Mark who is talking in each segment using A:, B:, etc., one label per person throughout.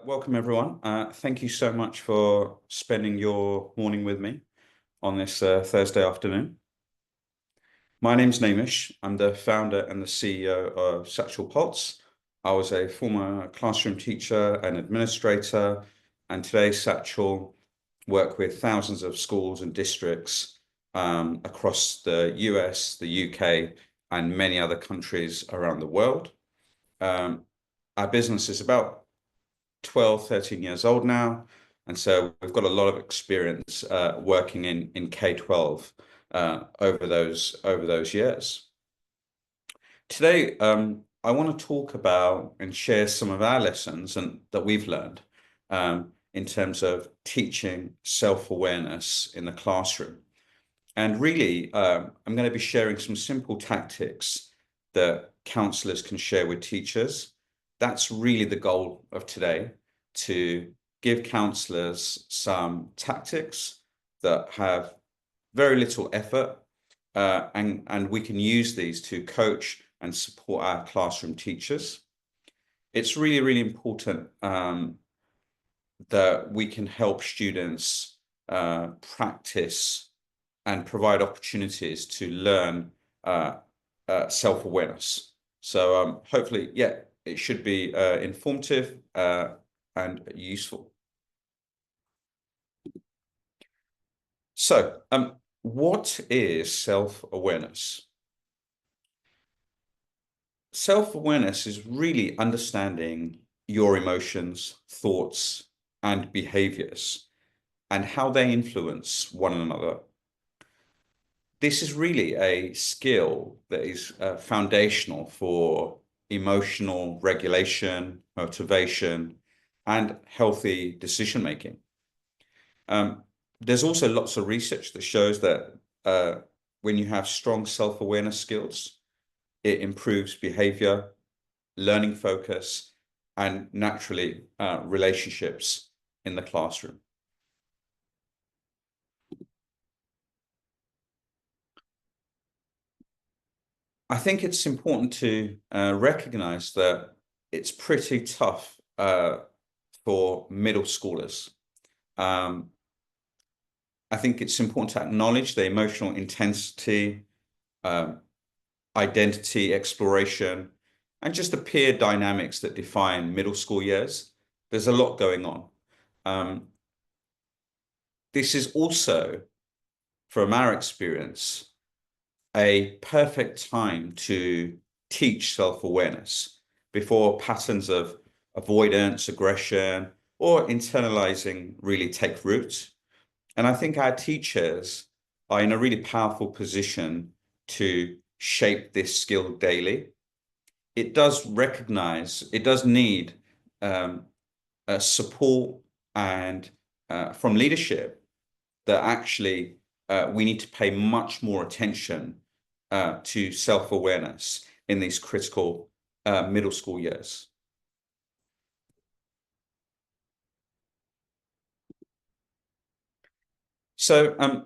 A: Welcome everyone. Thank you so much for spending your morning with me on this Thursday afternoon. My name's Namish. I'm the founder and the CEO of Satchel. I was a former classroom teacher and administrator, and today Satchel work with thousands of schools and districts across the US, the UK, and many other countries around the world. Our business is about 12, 13 years old now. And so we've got a lot of experience working in K-12 over those years. Today, I want to talk about and share some of our lessons that we've learned in terms of teaching self-awareness in the classroom. And really, I'm going to be sharing some simple tactics that counselors can share with teachers. That's really the goal of today, to give counselors some tactics that have very little effort, and we can use these to coach and support our classroom teachers. It's really, really important that we can help students practice and provide opportunities to learn self-awareness. So hopefully, it should be informative and useful. So, what is self-awareness? Self-awareness is really understanding your emotions, thoughts, and behaviors, and how they influence one another. This is really a skill that is foundational for emotional regulation, motivation, and healthy decision making. There's also lots of research that shows that when you have strong self-awareness skills, it improves behavior, learning focus, and naturally relationships in the classroom. I think it's important to recognize that it's pretty tough for middle schoolers. I think it's important to acknowledge the emotional intensity, identity exploration, and just the peer dynamics that define middle school years. There's a lot going on. This is also, from our experience, a perfect time to teach self-awareness before patterns of avoidance, aggression, or internalizing really take root. And I think our teachers are in a really powerful position to shape this skill daily. It does need support and from leadership, that actually we need to pay much more attention to self-awareness in these critical middle school years. So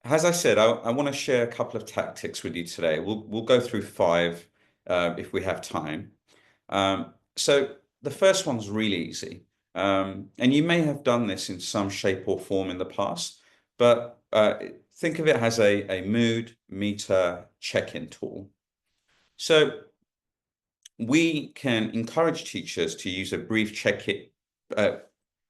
A: as I said, I want to share a couple of tactics with you today. We'll go through 5 if we have time. So the first one's really easy. And you may have done this in some shape or form in the past, but think of it as a mood meter check-in tool. So we can encourage teachers to use a brief check-in.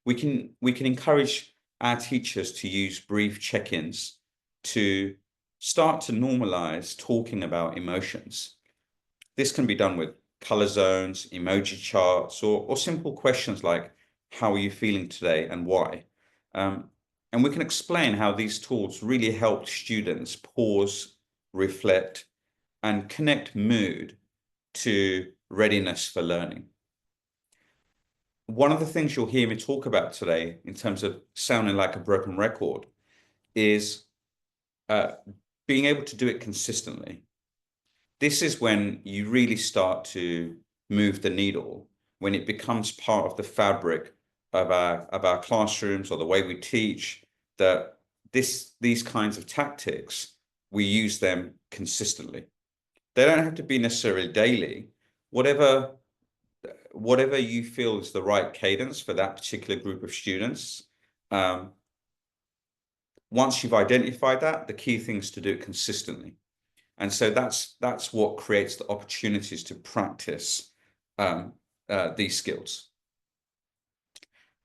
A: We can encourage our teachers to use brief check-ins to start to normalize talking about emotions. This can be done with color zones, emoji charts, or simple questions like, how are you feeling today and why? And we can explain how these tools really help students pause, reflect, and connect mood to readiness for learning. One of the things you'll hear me talk about today, in terms of sounding like a broken record, is being able to do it consistently. This is when you really start to move the needle, when it becomes part of the fabric of our classrooms or the way we teach, that these kinds of tactics, we use them consistently. They don't have to be necessarily daily. Whatever whatever you feel is the right cadence for that particular group of students. Once you've identified that, the key thing is to do it consistently. And so that's what creates the opportunities to practice these skills.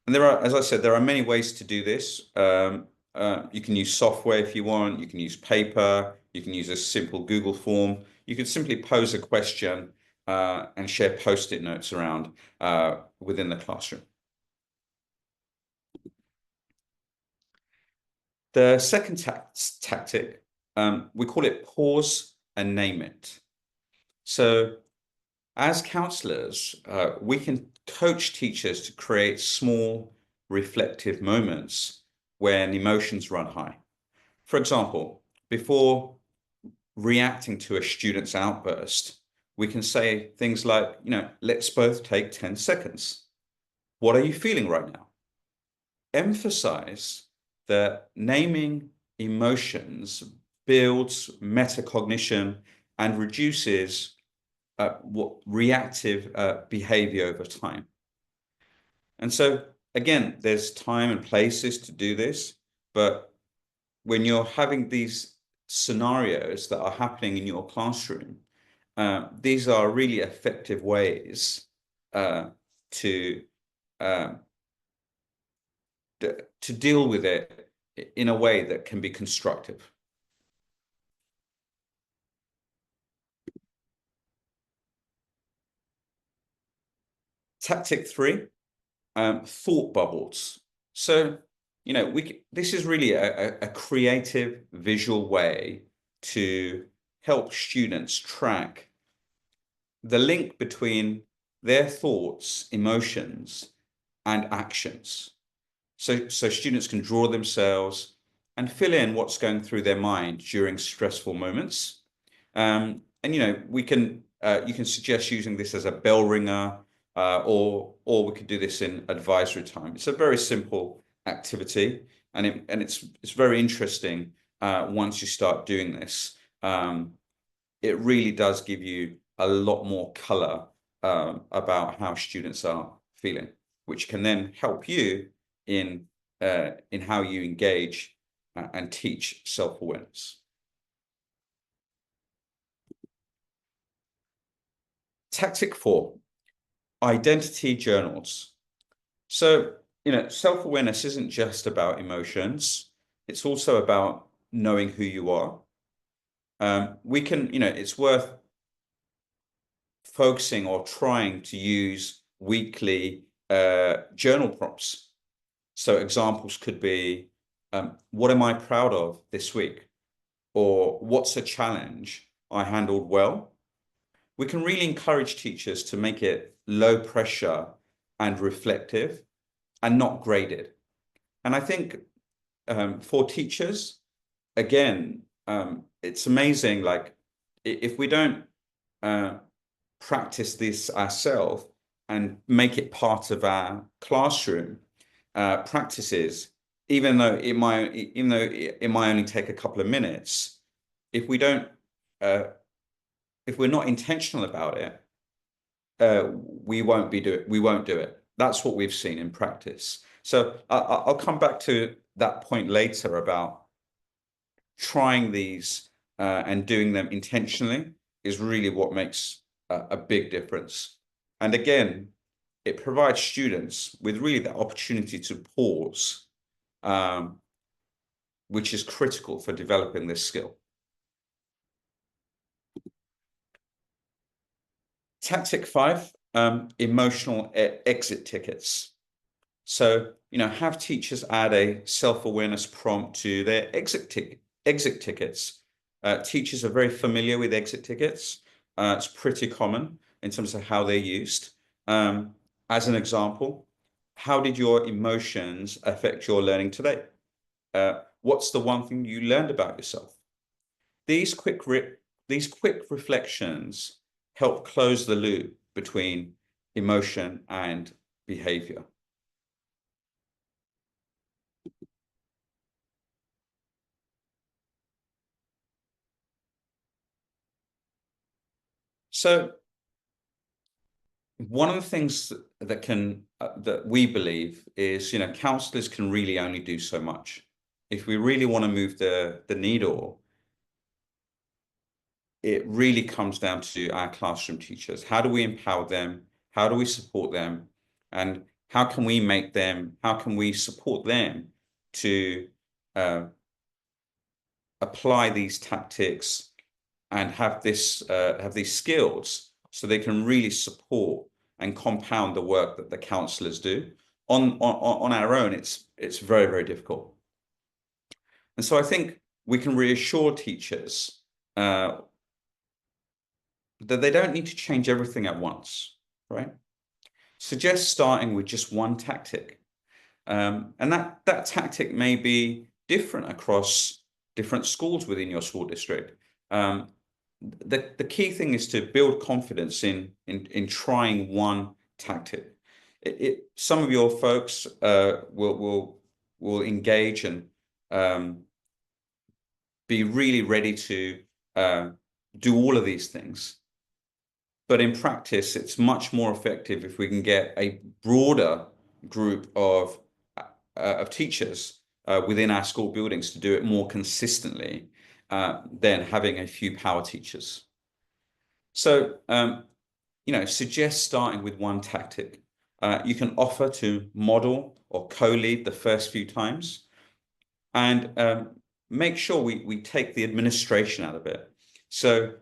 A: And there are, as I said, there are many ways to do this. You can use software if you want. You can use paper. You can use a simple Google form. You could simply pose a question and share post-it notes around within the classroom. The second tactic, we call it pause and name it. So as counselors, we can coach teachers to create small reflective moments when emotions run high. For example, before reacting to a student's outburst, we can say things like, let's both take 10 seconds. What are you feeling right now? Emphasize that naming emotions builds metacognition and reduces reactive behavior over time. And so, again, there's time and places to do this, but when you're having these scenarios that are happening in your classroom, these are really effective ways to deal with it in a way that can be constructive. Tactic 3, thought bubbles. So, this is really a creative visual way to help students track the link between their thoughts, emotions, and actions. So students can draw themselves and fill in what's going through their mind during stressful moments. And we can you can suggest using this as a bell ringer, or we could do this in advisory time. It's a very simple activity, and it's very interesting once you start doing this. It really does give you a lot more color about how students are feeling, which can then help you in how you engage and teach self-awareness. Tactic 4, identity journals. So, self-awareness isn't just about emotions. It's also about knowing who you are. It's worth focusing or trying to use weekly journal prompts. So examples could be, what am I proud of this week? Or what's a challenge I handled well? We can really encourage teachers to make it low pressure and reflective and not graded. And I think for teachers, again, it's amazing, like if we don't practice this ourselves and make it part of our classroom practices, even though it might only take a couple of minutes, if we don't if we're not intentional about it, we won't do it. That's what we've seen in practice. So I'll come back to that point later about trying these and doing them intentionally is really what makes a big difference. And again, it provides students with really the opportunity to pause, which is critical for developing this skill. Tactic 5, emotional exit tickets. So, have teachers add a self-awareness prompt to their exit tickets. Teachers are very familiar with exit tickets. It's pretty common in terms of how they're used. As an example, how did your emotions affect your learning today? What's the one thing you learned about yourself? These quick reflections help close the loop between emotion and behavior. So one of the things that that we believe is, counselors can really only do so much. If we really want to move the needle, it really comes down to our classroom teachers. How do we empower them? How do we support them? And how can we support them to uh, apply these tactics and have these skills so they can really support and compound the work that the counselors do. On our own, it's very, very difficult. And so I think we can reassure teachers uh, that they don't need to change everything at once, right? Suggest starting with just one tactic. And that tactic may be different across different schools within your school district. The key thing is to build confidence in trying one tactic. Some of your folks will engage and be really ready to do all of these things. But in practice, it's much more effective if we can get a broader group of teachers within our school buildings to do it more consistently than having a few power teachers. So, suggest starting with one tactic. You can offer to model or co-lead the first few times, and make sure we take the administration out of it. So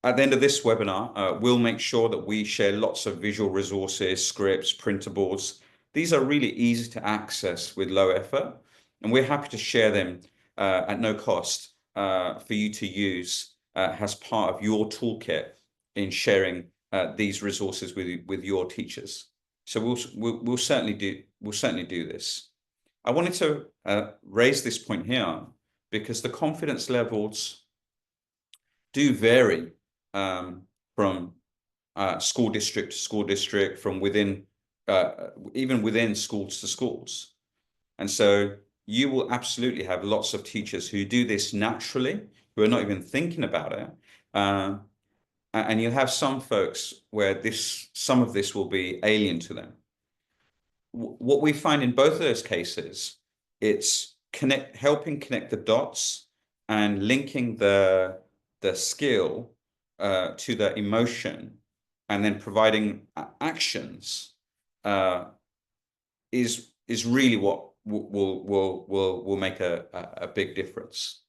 A: at the end of this webinar, we'll make sure that we share lots of visual resources, scripts, printables. These are really easy to access with low effort, and we're happy to share them at no cost for you to use as part of your toolkit in sharing these resources with your teachers. So we'll certainly do this. I wanted to raise this point here because the confidence levels do vary from school district to school district, from within even within schools to schools. And so you will absolutely have lots of teachers who do this naturally, who are not even thinking about it. And you'll have some folks where some of this will be alien to them. What we find in both of those cases, it's helping connect the dots and linking the skill to the emotion, and then providing actions is really what will make a big difference.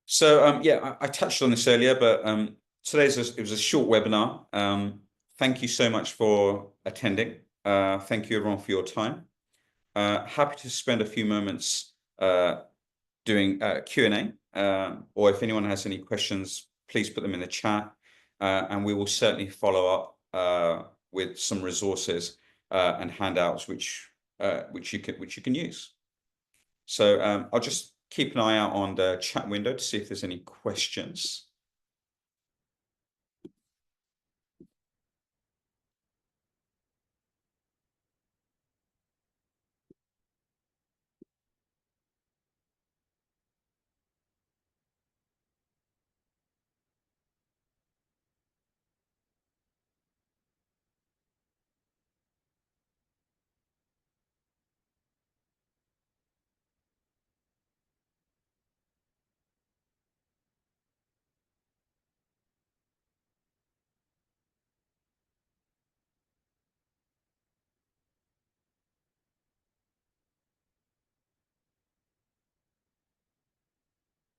A: So yeah, I touched on this earlier, but it was a short webinar. Thank you so much for attending. Thank you everyone for your time. Happy to spend a few moments doing Q&A, or if anyone has any questions, please put them in the chat, and we will certainly follow up with some resources and handouts which you can use. So I'll just keep an eye out on the chat window to see if there's any questions.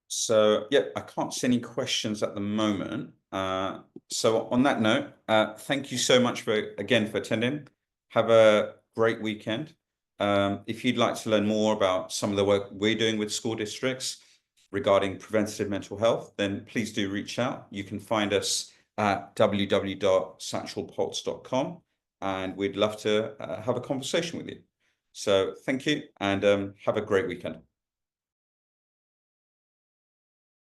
A: So yeah, I can't see any questions at the moment. So on that note, thank you so much again for attending. Have a great weekend. If you'd like to learn more about some of the work we're doing with school districts regarding preventative mental health, then please do reach out. You can find us at www.satchelpulse.com, and we'd love to have a conversation with you. So thank you, and have a great weekend.